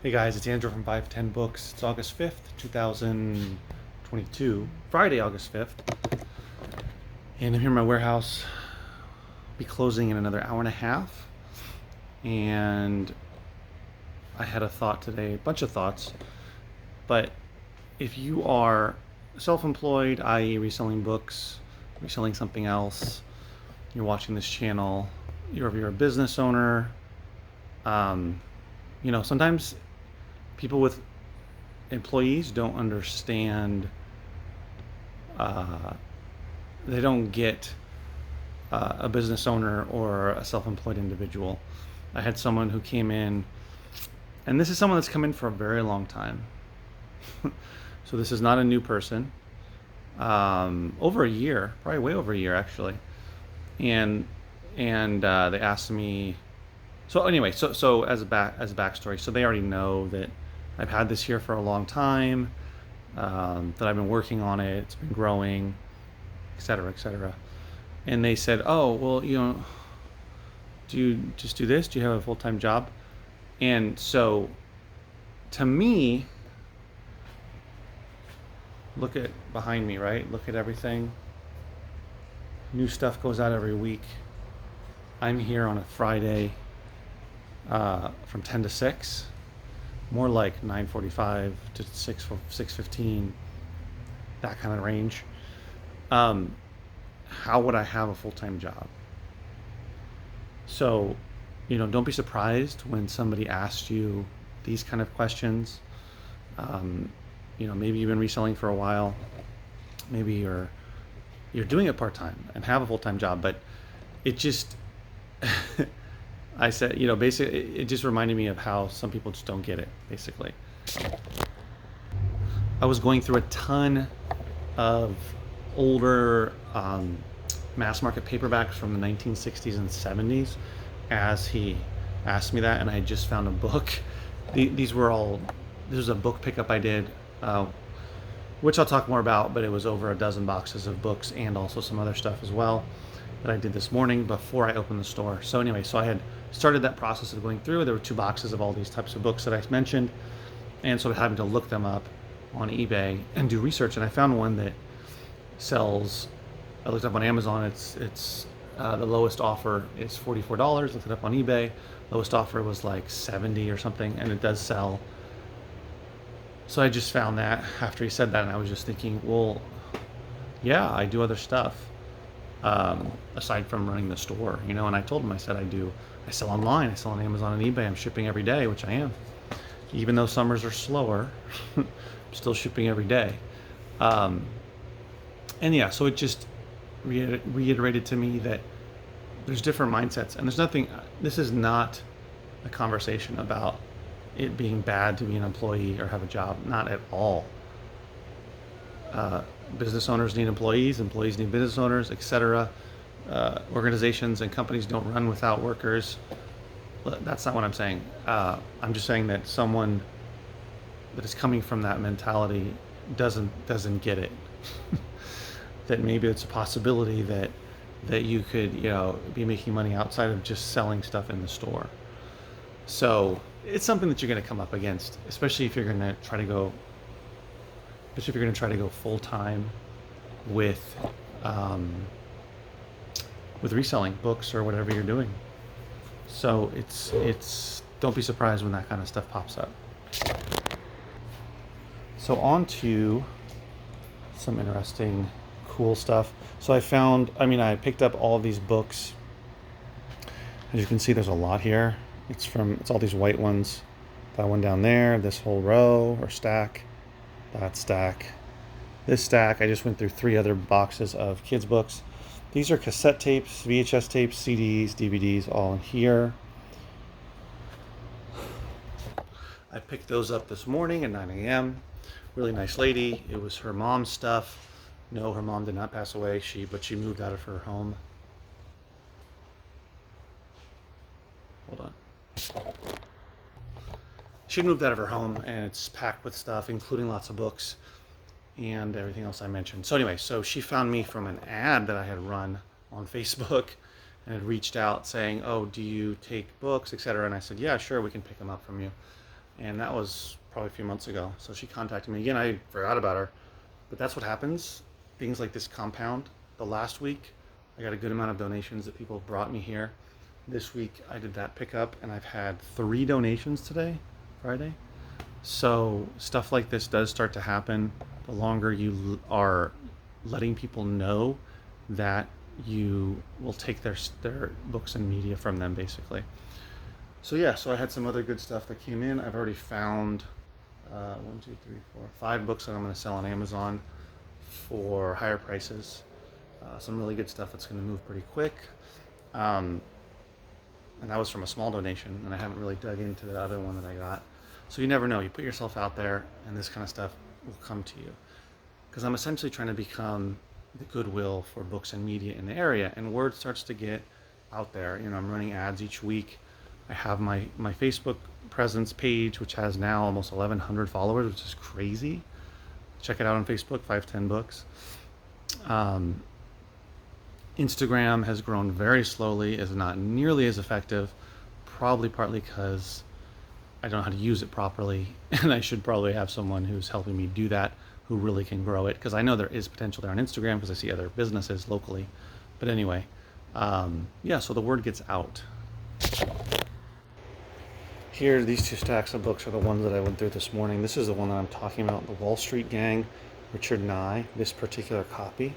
Hey guys, it's Andrew from 510 Books. It's August 5th, 2022, Friday, August 5th. And I'm here in my warehouse. I'll be closing in another hour and a half. And I had a thought today, a bunch of thoughts. But if you are self-employed, i.e. reselling books, reselling something else, you're watching this channel, you're a business owner, sometimes people with employees don't understand, uh, they don't get a business owner or a self-employed individual. I had someone who came in, and this is someone that's come in for a very long time. So this is not a new person. Over a year, probably way over a year actually. And they asked me. So anyway, so as a backstory, so they already know that I've had this here for a long time, that I've been working on it. It's been growing, et cetera, et cetera. And they said, "Oh, well, do you just do this? Do you have a full-time job?" And so, to me, look at behind me, right? Look at everything. New stuff goes out every week. I'm here on a Friday, from 10 to 6. More like 9:45 to 6:15, that kind of range. How would I have a full-time job? So, don't be surprised when somebody asks you these kind of questions. Maybe you've been reselling for a while. Maybe you're doing it part-time and have a full-time job, but it just I said, basically, it just reminded me of how some people just don't get it, basically. I was going through a ton of older mass market paperbacks from the 1960s and 70s as he asked me that, and I just found a book. This was a book pickup I did, which I'll talk more about, but it was over a dozen boxes of books and also some other stuff as well that I did this morning before I opened the store. So anyway, I had started that process of going through. There were 2 boxes of all these types of books that I mentioned, and sort of having to look them up on eBay and do research. And I found one that sells. I looked up on Amazon. It's the lowest offer is $44. Looked it up on eBay. Lowest offer was like 70 or something, and it does sell. So I just found that after he said that, and I was just thinking, well, yeah, I do other stuff. Aside from running the store, and I told him, I said, I sell online, I sell on Amazon and eBay, I'm shipping every day, which I am. Even though summers are slower, I'm still shipping every day. And yeah, so it just reiterated to me that there's different mindsets, and this is not a conversation about it being bad to be an employee or have a job, not at all. Business owners need employees need business owners, etc. Organizations and companies don't run without workers. That's not what I'm saying. I'm just saying that someone that is coming from that mentality doesn't get it. That maybe it's a possibility that you could be making money outside of just selling stuff in the store. So it's something that you're going to come up against, especially if you're going to try to go full time with reselling books or whatever you're doing. So it's don't be surprised when that kind of stuff pops up. So on to some interesting, cool stuff. So I picked up all of these books. As you can see, there's a lot here. It's all these white ones. That one down there, this whole row or stack. That stack. This stack, I just went through 3 other boxes of kids' books. These are cassette tapes, VHS tapes, CDs, DVDs, all in here. I picked those up this morning at 9 a.m. Really nice lady. It was her mom's stuff. No, her mom did not pass away, but she moved out of her home. Hold on. She moved out of her home, and it's packed with stuff, including lots of books and everything else I mentioned. So anyway, she found me from an ad that I had run on Facebook and had reached out saying, "Oh, do you take books, etc.?" And I said, "Yeah, sure, we can pick them up from you." and that was probably a few months ago. So she contacted me again. I forgot about her, but that's what happens. Things like this compound. The last week, I got a good amount of donations that people brought me here. This week, I did that pickup, and I've had 3 donations today, Friday. So stuff like this does start to happen. The longer you are letting people know that you will take their books and media from them, basically. So yeah, so I had some other good stuff that came in. I've already found 5 books that I'm going to sell on Amazon for higher prices. Some really good stuff that's going to move pretty quick. And that was from a small donation, and I haven't really dug into the other one that I got. So you never know. You put yourself out there, and this kind of stuff will come to you. Because I'm essentially trying to become the goodwill for books and media in the area, and word starts to get out there. You know, I'm running ads each week. I have my Facebook presence page, which has now almost 1,100 followers, which is crazy. Check it out on Facebook, 510 Books. Instagram has grown very slowly, is not nearly as effective, probably partly because I don't know how to use it properly, and I should probably have someone who's helping me do that, who really can grow it, because I know there is potential there on Instagram because I see other businesses locally. But anyway, yeah, so the word gets out. Here, these 2 stacks of books are the ones that I went through this morning. This is the one that I'm talking about, The Wall Street Gang, Richard Nye, this particular copy.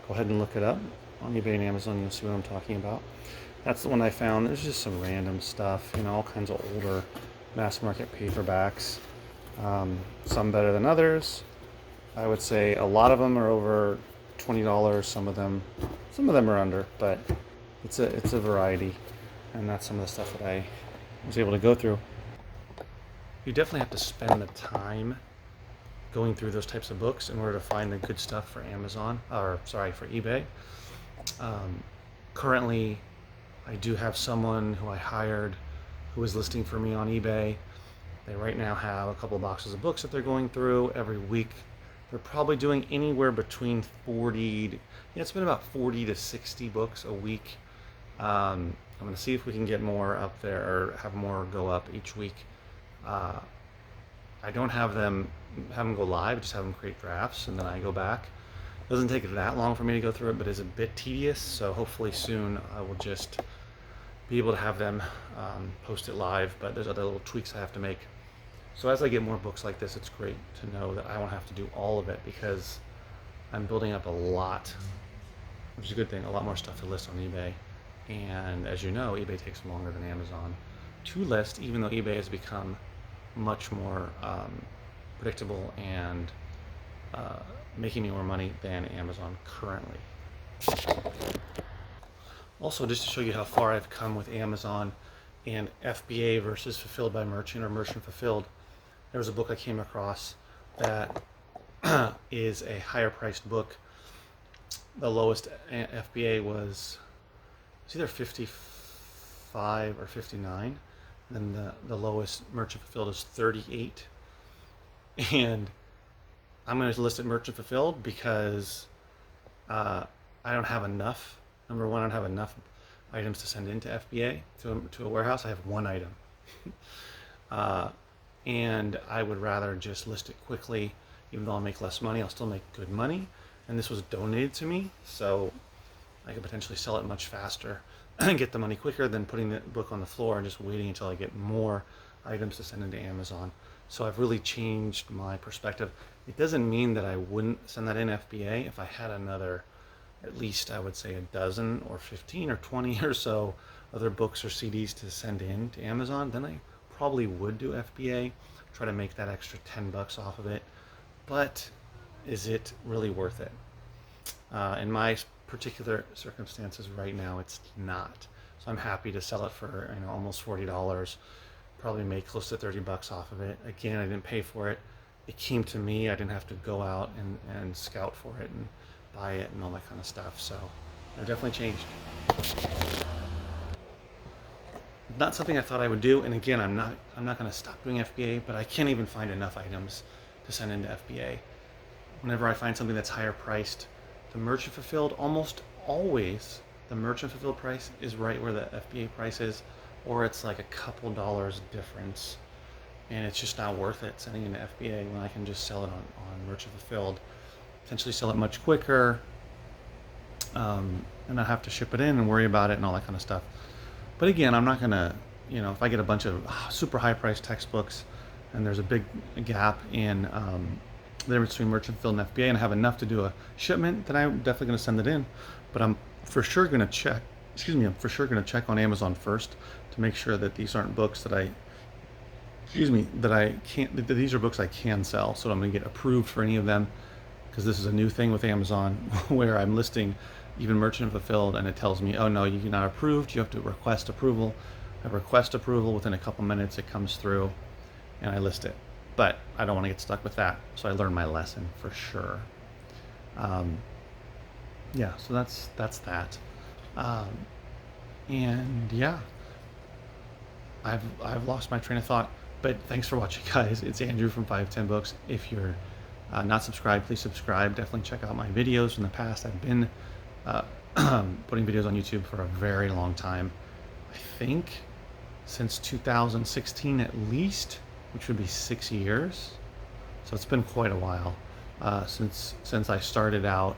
Go ahead and look it up on eBay and Amazon. You'll see what I'm talking about. That's the one I found. There's just some random stuff, you know, all kinds of older mass market paperbacks. Some better than others. I would say a lot of them are over $20. Some of them are under, but it's a variety, and that's some of the stuff that I was able to go through. You definitely have to spend the time going through those types of books in order to find the good stuff for for eBay. Currently, I do have someone who I hired who is listing for me on eBay. They right now have a couple of boxes of books that they're going through every week. They're probably doing anywhere between 40 to 60 books a week. I'm going to see if we can get more up there or have more go up each week. I don't have them go live, just have them create drafts, and then I go back. It doesn't take that long for me to go through it, but it's a bit tedious, so hopefully soon I will just be able to have them post it live, but there's other little tweaks I have to make. So as I get more books like this, it's great to know that I won't have to do all of it, because I'm building up a lot, which is a good thing, a lot more stuff to list on eBay. And as you know, eBay takes longer than Amazon to list, even though eBay has become much more predictable and making me more money than Amazon currently. Also, just to show you how far I've come with Amazon and FBA versus fulfilled by merchant or merchant fulfilled, there was a book I came across that is a higher priced book. The lowest FBA was either 55 or 59, and then the lowest merchant fulfilled is 38. And I'm going to list it merchant fulfilled because I don't have enough. Number one, I don't have enough items to send into FBA to a warehouse. I have 1 item. And I would rather just list it quickly. Even though I'll make less money, I'll still make good money. And this was donated to me, so I could potentially sell it much faster and get the money quicker than putting the book on the floor and just waiting until I get more items to send into Amazon. So I've really changed my perspective. It doesn't mean that I wouldn't send that in FBA if I had another, at least I would say a dozen or 15 or 20 or so other books or CDs to send in to Amazon. Then I probably would do FBA, try to make that extra $10 off of it. But is it really worth it? In my particular circumstances right now, it's not. So I'm happy to sell it for almost $40. Probably make close to $30 off of it. Again, I didn't pay for it. It came to me. I didn't have to go out and scout for it and buy it and all that kind of stuff. So I've definitely changed. Not something I thought I would do. And again, I'm not going to stop doing FBA, but I can't even find enough items to send into FBA. Whenever I find something that's higher priced, the merchant fulfilled, almost always the merchant fulfilled price is right where the FBA price is, or it's like a couple dollars difference. and it's just not worth it sending it to FBA when I can just sell it on Merchant Fulfilled, potentially sell it much quicker, and not have to ship it in and worry about it and all that kind of stuff. But again, I'm not gonna, if I get a bunch of super high priced textbooks and there's a big gap in the difference between Merchant Fulfilled and FBA, and I have enough to do a shipment, then I'm definitely gonna send it in. But I'm for sure gonna check. I'm for sure gonna check on Amazon first to make sure that these aren't books that that I can't. That these are books I can sell, so I'm gonna get approved for any of them, because this is a new thing with Amazon where I'm listing even Merchant Fulfilled and it tells me, oh no, you're not approved, you have to request approval. I request approval, within a couple minutes it comes through and I list it. But I don't want to get stuck with that, so I learned my lesson for sure. Yeah, so that's that. Um, and yeah, I've lost my train of thought. But thanks for watching, guys. It's Andrew from 510 Books. If you're not subscribed, please subscribe. Definitely check out my videos from the past. I've been uh, putting videos on YouTube for a very long time. I think since 2016 at least, which would be 6 years. So it's been quite a while since I started out.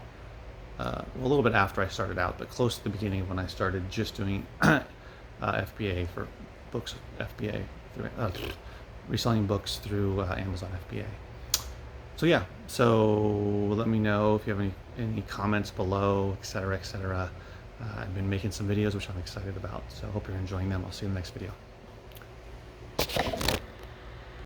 Well, a little bit after I started out, but close to the beginning of when I started just doing FBA for books, FBA, reselling books through Amazon FBA. So yeah, so let me know if you have any comments below, etc., etc. I've been making some videos which I'm excited about, so I hope you're enjoying them. I'll see you in the next video.